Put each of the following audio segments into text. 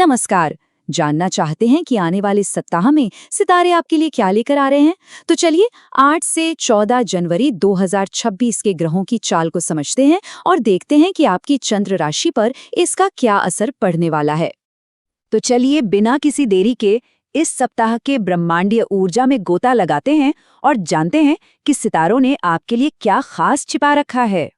नमस्कार। जानना चाहते हैं कि आने वाले सप्ताह में सितारे आपके लिए क्या लेकर आ रहे हैं? तो चलिए 8 से 14 जनवरी 2026 के ग्रहों की चाल को समझते हैं और देखते हैं कि आपकी चंद्र राशि पर इसका क्या असर पड़ने वाला है। तो चलिए बिना किसी देरी के इस सप्ताह के ब्रह्मांडीय ऊर्जा में गोता लगाते हैं और जानते हैं कि सितारों ने आपके लिए क्या खास छिपा रखा है।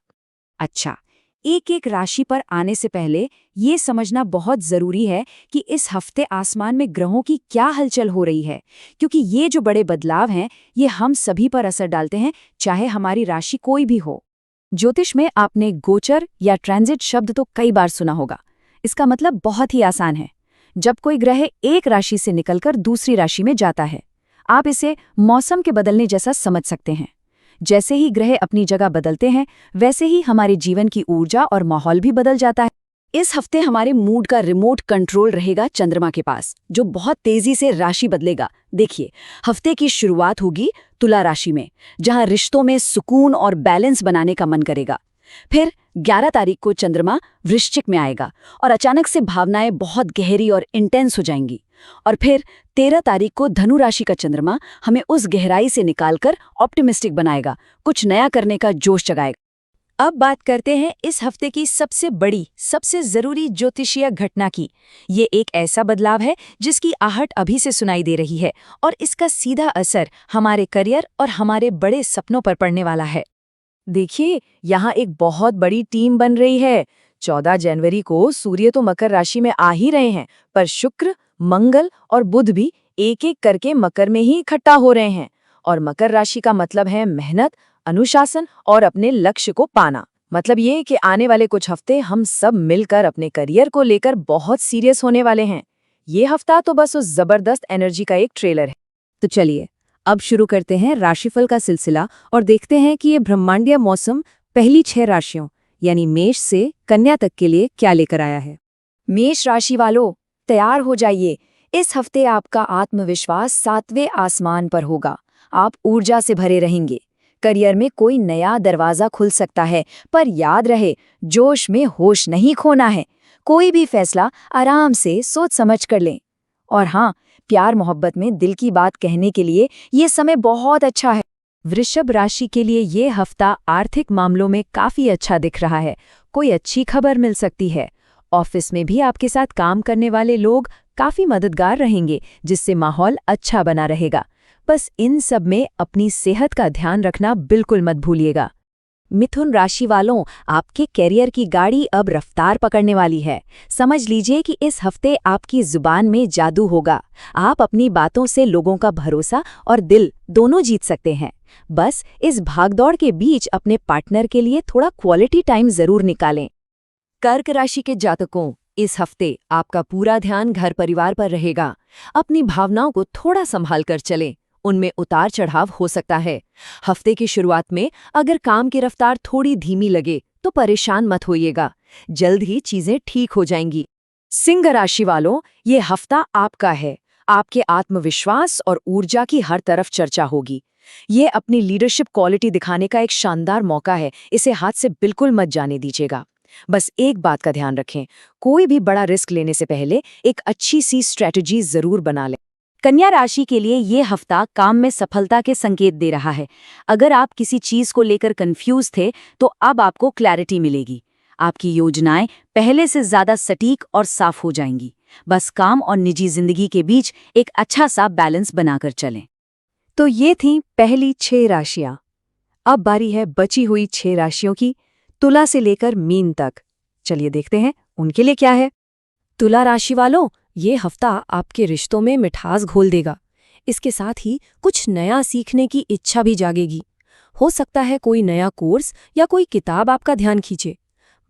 अच्छा, एक एक राशि पर आने से पहले ये समझना बहुत जरूरी है कि इस हफ्ते आसमान में ग्रहों की क्या हलचल हो रही है, क्योंकि ये जो बड़े बदलाव हैं ये हम सभी पर असर डालते हैं, चाहे हमारी राशि कोई भी हो। ज्योतिष में आपने गोचर या ट्रांजिट शब्द तो कई बार सुना होगा। इसका मतलब बहुत ही आसान है। जब कोई ग्रह एक राशि से निकलकर दूसरी राशि में जाता है, आप इसे मौसम के बदलने जैसा समझ सकते हैं। जैसे ही ग्रह अपनी जगह बदलते हैं, वैसे ही हमारे जीवन की ऊर्जा और माहौल भी बदल जाता है। इस हफ्ते हमारे मूड का रिमोट कंट्रोल रहेगा चंद्रमा के पास, जो बहुत तेजी से राशि बदलेगा। देखिए, हफ्ते की शुरुआत होगी तुला राशि में, जहां रिश्तों में सुकून और बैलेंस बनाने का मन करेगा। फिर 11 तारीख को चंद्रमा वृश्चिक में आएगा और अचानक से भावनाएं बहुत गहरी और इंटेंस हो जाएंगी। और फिर 13 तारीख को धनु राशि का चंद्रमा हमें उस गहराई से निकालकर ऑप्टिमिस्टिक बनाएगा, कुछ नया करने का जोश जगाएगा। अब बात करते हैं इस हफ्ते की सबसे बड़ी, सबसे जरूरी ज्योतिषीय घटना की। ये एक ऐसा बदलाव है जिसकी आहट अभी से सुनाई दे रही है और इसका सीधा असर हमारे करियर और हमारे बड़े सपनों पर पड़ने वाला है। देखिए, यहाँ एक बहुत बड़ी टीम बन रही है। 14 जनवरी को सूर्य तो मकर राशि में आ ही रहे हैं, पर शुक्र, मंगल और बुध भी एक-एक करके मकर में ही इकट्ठा हो रहे हैं। और मकर राशि का मतलब है मेहनत, अनुशासन और अपने लक्ष्य को पाना। मतलब ये कि आने वाले कुछ हफ्ते हम सब मिलकर अपने करियर को लेकर बहुत सीरियस होने वाले हैं। ये हफ्ता तो बस उस जबरदस्त एनर्जी का एक ट्रेलर है। तो चलिए अब शुरू करते हैं राशिफल का सिलसिला और देखते हैं कि ये ब्रह्मांडीय मौसम पहली 6 राशियों यानी मेष से कन्या तक के लिए क्या लेकर आया है। मेष राशि वालों, तैयार हो जाइए। इस हफ्ते आपका आत्मविश्वास 7वें आसमान पर होगा। आप ऊर्जा से भरे रहेंगे। करियर में कोई नया दरवाजा खुल सकता है, पर याद रहे, जोश में होश नहीं खोना है। कोई भी फैसला आराम से सोच समझ कर लें। और हाँ, प्यार मोहब्बत में दिल की बात कहने के लिए ये समय बहुत अच्छा है। वृषभ राशि के लिए ये हफ्ता आर्थिक मामलों में काफी अच्छा दिख रहा है। कोई अच्छी खबर मिल सकती है। ऑफिस में भी आपके साथ काम करने वाले लोग काफी मददगार रहेंगे, जिससे माहौल अच्छा बना रहेगा। बस इन सब में अपनी सेहत का ध्यान रखना बिल्कुल मत भूलिएगा। मिथुन राशि वालों, आपके कैरियर की गाड़ी अब रफ्तार पकड़ने वाली है। समझ लीजिए कि इस हफ्ते आपकी जुबान में जादू होगा। आप अपनी बातों से लोगों का भरोसा और दिल दोनों जीत सकते हैं। बस इस भागदौड़ के बीच अपने पार्टनर के लिए थोड़ा क्वालिटी टाइम जरूर निकालें। कर्क राशि के जातकों, इस हफ्ते आपका पूरा ध्यान घर परिवार पर रहेगा। अपनी भावनाओं को थोड़ा संभाल कर चलें, उनमें उतार चढ़ाव हो सकता है। हफ्ते की शुरुआत में अगर काम की रफ्तार थोड़ी धीमी लगे तो परेशान मत होइएगा, जल्द ही चीजें ठीक हो जाएंगी। सिंह राशि वालों, ये हफ्ता आपका है। आपके आत्मविश्वास और ऊर्जा की हर तरफ चर्चा होगी। ये अपनी लीडरशिप क्वालिटी दिखाने का एक शानदार मौका है, इसे हाथ से बिल्कुल मत जाने दीजिएगा। बस एक बात का ध्यान रखें, कोई भी बड़ा रिस्क लेने से पहले एक अच्छी सी स्ट्रेटजी जरूर बना लें। कन्या राशि के लिए ये हफ्ता काम में सफलता के संकेत दे रहा है। अगर आप किसी चीज को लेकर कंफ्यूज थे, तो अब आपको क्लैरिटी मिलेगी। आपकी योजनाएं पहले से ज्यादा सटीक और साफ हो जाएंगी। बस काम और निजी जिंदगी के बीच एक अच्छा सा बैलेंस बनाकर चलें। तो ये थीं पहली 6 राशियां। अब बारी है बची हुई 6 राशियों की, तुला से लेकर मीन तक। चलिए देखते हैं उनके लिए क्या है। तुला राशि वालों, ये हफ्ता आपके रिश्तों में मिठास घोल देगा। इसके साथ ही कुछ नया सीखने की इच्छा भी जागेगी। हो सकता है कोई नया कोर्स या कोई किताब आपका ध्यान खींचे।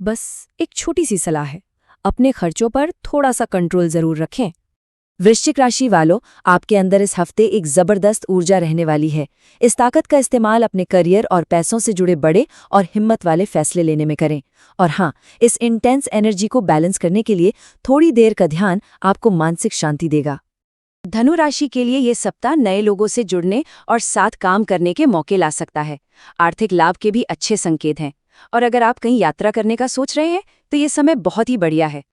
बस एक छोटी सी सलाह है, अपने खर्चों पर थोड़ा सा कंट्रोल जरूर रखें। वृश्चिक राशि वालों, आपके अंदर इस हफ्ते एक जबरदस्त ऊर्जा रहने वाली है। इस ताकत का इस्तेमाल अपने करियर और पैसों से जुड़े बड़े और हिम्मत वाले फैसले लेने में करें। और हाँ, इस इंटेंस एनर्जी को बैलेंस करने के लिए थोड़ी देर का ध्यान आपको मानसिक शांति देगा। धनु राशि के लिए ये सप्ताह नए लोगों से जुड़ने और साथ काम करने के मौके ला सकता है। आर्थिक लाभ के भी अच्छे संकेत हैं। और अगर आप कहीं यात्रा करने का सोच रहे हैं, तो ये समय बहुत ही बढ़िया है।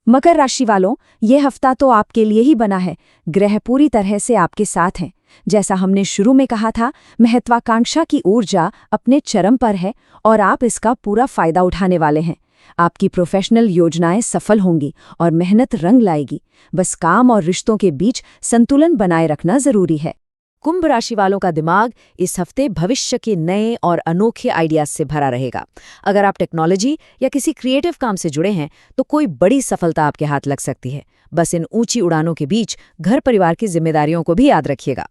मकर राशि वालों, ये हफ्ता तो आपके लिए ही बना है। ग्रह पूरी तरह से आपके साथ हैं। जैसा हमने शुरू में कहा था, महत्वाकांक्षा की ऊर्जा अपने चरम पर है और आप इसका पूरा फायदा उठाने वाले हैं। आपकी प्रोफेशनल योजनाएं सफल होंगी और मेहनत रंग लाएगी। बस काम और रिश्तों के बीच संतुलन बनाए रखना जरूरी है। कुंभ राशि वालों का दिमाग इस हफ्ते भविष्य के नए और अनोखे आइडियाज से भरा रहेगा। अगर आप टेक्नोलॉजी या किसी क्रिएटिव काम से जुड़े हैं तो कोई बड़ी सफलता आपके हाथ लग सकती है। बस इन ऊंची उड़ानों के बीच घर परिवार की जिम्मेदारियों को भी याद रखिएगा।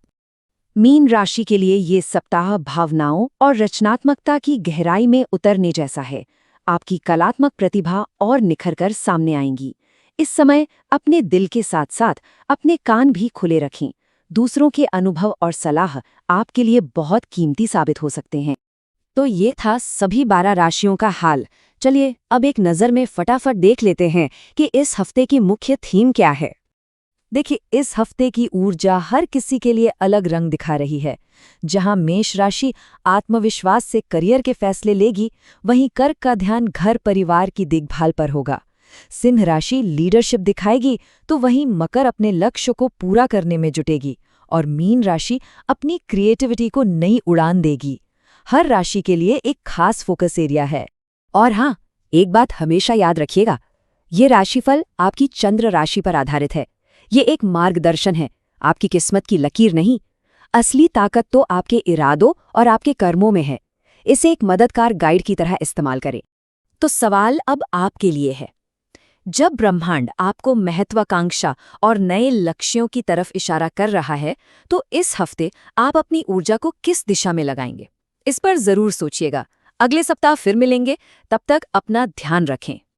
मीन राशि के लिए ये सप्ताह भावनाओं और रचनात्मकता की गहराई में उतरने जैसा है। आपकी कलात्मक प्रतिभा और निखर कर सामने आएंगी। इस समय अपने दिल के साथ साथ अपने कान भी खुले रखें। दूसरों के अनुभव और सलाह आपके लिए बहुत कीमती साबित हो सकते हैं। तो ये था सभी 12 राशियों का हाल। चलिए अब एक नज़र में फटाफट देख लेते हैं कि इस हफ्ते की मुख्य थीम क्या है। देखिए, इस हफ्ते की ऊर्जा हर किसी के लिए अलग रंग दिखा रही है। जहां मेष राशि आत्मविश्वास से करियर के फैसले लेगी, वहीं कर्क का ध्यान घर परिवार की देखभाल पर होगा। सिंह राशि लीडरशिप दिखाएगी, तो वहीं मकर अपने लक्ष्य को पूरा करने में जुटेगी और मीन राशि अपनी क्रिएटिविटी को नई उड़ान देगी। हर राशि के लिए एक खास फोकस एरिया है। और हाँ, एक बात हमेशा याद रखिएगा, ये राशिफल आपकी चंद्र राशि पर आधारित है। ये एक मार्गदर्शन है, आपकी किस्मत की लकीर नहीं। असली ताकत तो आपके इरादों और आपके कर्मों में है। इसे एक मददगार गाइड की तरह इस्तेमाल करें। तो सवाल अब आपके लिए है, जब ब्रह्मांड आपको महत्वाकांक्षा और नए लक्ष्यों की तरफ इशारा कर रहा है, तो इस हफ्ते आप अपनी ऊर्जा को किस दिशा में लगाएंगे? इस पर जरूर सोचिएगा। अगले सप्ताह फिर मिलेंगे, तब तक अपना ध्यान रखें।